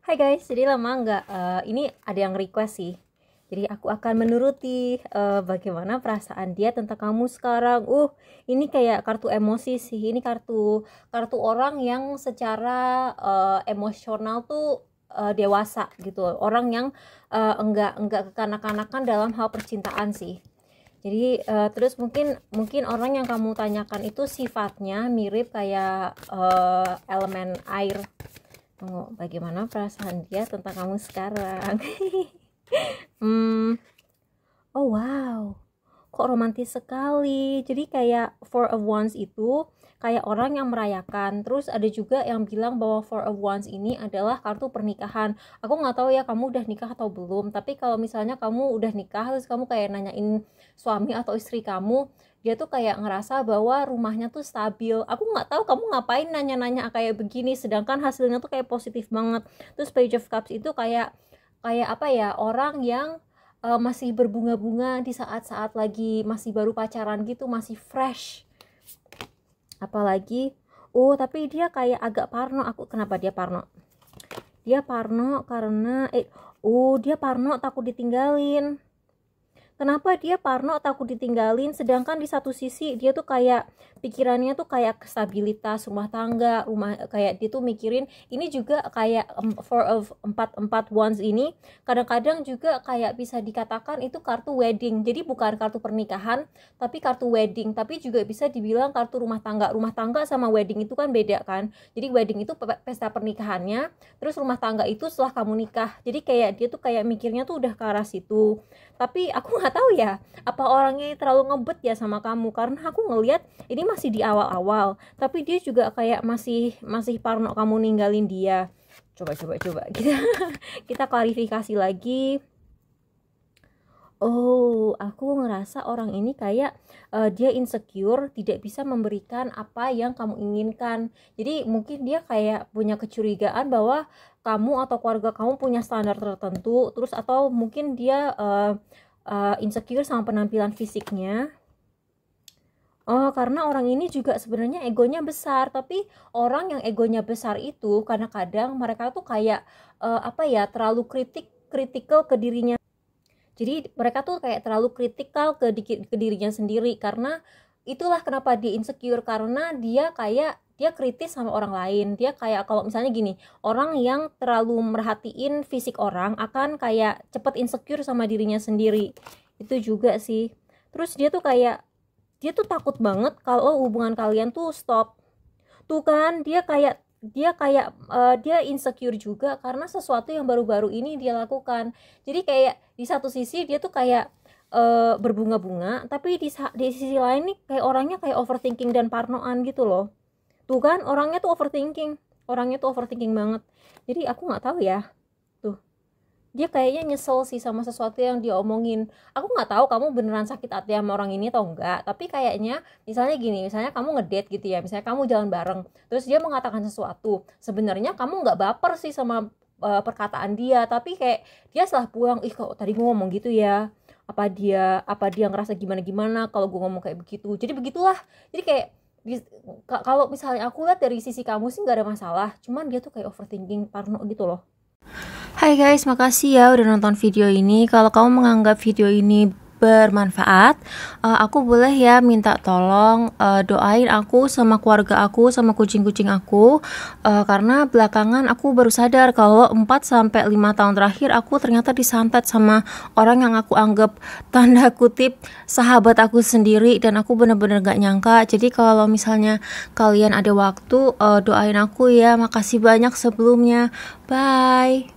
Hai guys, jadi lama nggak, ini ada yang request sih. Jadi aku akan menuruti bagaimana perasaan dia tentang kamu sekarang. Ini kayak kartu emosi sih. Ini kartu kartu orang yang secara emosional tuh dewasa gitu. Orang yang enggak kekanak-kanakan dalam hal percintaan sih. Jadi terus mungkin orang yang kamu tanyakan itu sifatnya mirip kayak elemen air. Tunggu, bagaimana perasaan dia tentang kamu sekarang? hmm, oh wow, kok romantis sekali. Jadi kayak Four of Wands itu kayak orang yang merayakan. Terus ada juga yang bilang bahwa Four of Wands ini adalah kartu pernikahan. Aku nggak tahu ya kamu udah nikah atau belum, tapi kalau misalnya kamu udah nikah terus kamu kayak nanyain suami atau istri kamu, dia tuh kayak ngerasa bahwa rumahnya tuh stabil. Aku nggak tahu kamu ngapain nanya-nanya kayak begini, sedangkan hasilnya tuh kayak positif banget. Terus Page of Cups itu kayak kayak apa ya, orang yang masih berbunga-bunga di saat-saat lagi masih baru pacaran gitu, masih fresh. Apalagi tapi dia kayak agak parno. Kenapa dia parno? Dia parno karena dia parno takut ditinggalin. Kenapa dia parno takut ditinggalin, sedangkan di satu sisi dia tuh kayak pikirannya tuh kayak stabilitas rumah tangga, kayak dia tuh mikirin ini juga kayak Four of empat wands ini kadang-kadang juga kayak bisa dikatakan itu kartu wedding. Jadi bukan kartu pernikahan tapi kartu wedding, tapi juga bisa dibilang kartu rumah tangga. Rumah tangga sama wedding itu kan beda kan. Jadi wedding itu pesta pernikahannya, terus rumah tangga itu setelah kamu nikah. Jadi kayak dia tuh kayak mikirnya tuh udah ke arah situ. Tapi aku nggak tahu ya, apa orangnya terlalu ngebet ya sama kamu, karena aku ngelihat ini masih di awal-awal, tapi dia juga kayak masih parno kamu ninggalin dia. Coba kita klarifikasi lagi. Aku ngerasa orang ini kayak dia insecure, tidak bisa memberikan apa yang kamu inginkan. Jadi mungkin dia kayak punya kecurigaan bahwa kamu atau keluarga kamu punya standar tertentu, terus atau mungkin dia insecure sama penampilan fisiknya. Karena orang ini juga sebenarnya egonya besar, tapi orang yang egonya besar itu kadang-kadang mereka tuh kayak terlalu kritikal ke dirinya. Jadi mereka tuh kayak terlalu kritikal ke dirinya sendiri, karena itulah kenapa dia insecure, karena dia kritis sama orang lain. Dia kayak kalau misalnya gini, orang yang terlalu merhatiin fisik orang akan kayak cepet insecure sama dirinya sendiri. Itu juga sih. Terus dia tuh takut banget kalau hubungan kalian tuh stop. Tuh kan, dia insecure juga karena sesuatu yang baru-baru ini dia lakukan. Jadi kayak di satu sisi dia tuh kayak berbunga-bunga, tapi di sisi lain nih kayak orangnya kayak overthinking dan parnoan gitu loh. Tuh kan, orangnya tuh overthinking banget. Jadi aku nggak tahu ya, tuh dia kayaknya nyesel sih sama sesuatu yang dia omongin. Aku nggak tahu kamu beneran sakit hati sama orang ini atau enggak, tapi kayaknya misalnya gini, misalnya kamu ngedate gitu ya, misalnya kamu jalan bareng, terus dia mengatakan sesuatu, sebenarnya kamu nggak baper sih sama perkataan dia, tapi kayak dia setelah pulang, kok tadi gue ngomong gitu ya, apa dia ngerasa gimana kalau gue ngomong kayak begitu. Jadi begitulah. Jadi kayak kalau misalnya aku lihat dari sisi kamu sih nggak ada masalah, cuman dia tuh kayak overthinking, parno gitu loh. Hai guys, makasih ya udah nonton video ini. Kalau kamu menganggap video ini bermanfaat, aku boleh ya minta tolong doain aku sama keluarga aku sama kucing-kucing aku, karena belakangan aku baru sadar kalau 4-5 tahun terakhir aku ternyata disantet sama orang yang aku anggap tanda kutip sahabat aku sendiri, dan aku bener-bener gak nyangka. Jadi kalau misalnya kalian ada waktu, doain aku ya. Makasih banyak sebelumnya. Bye.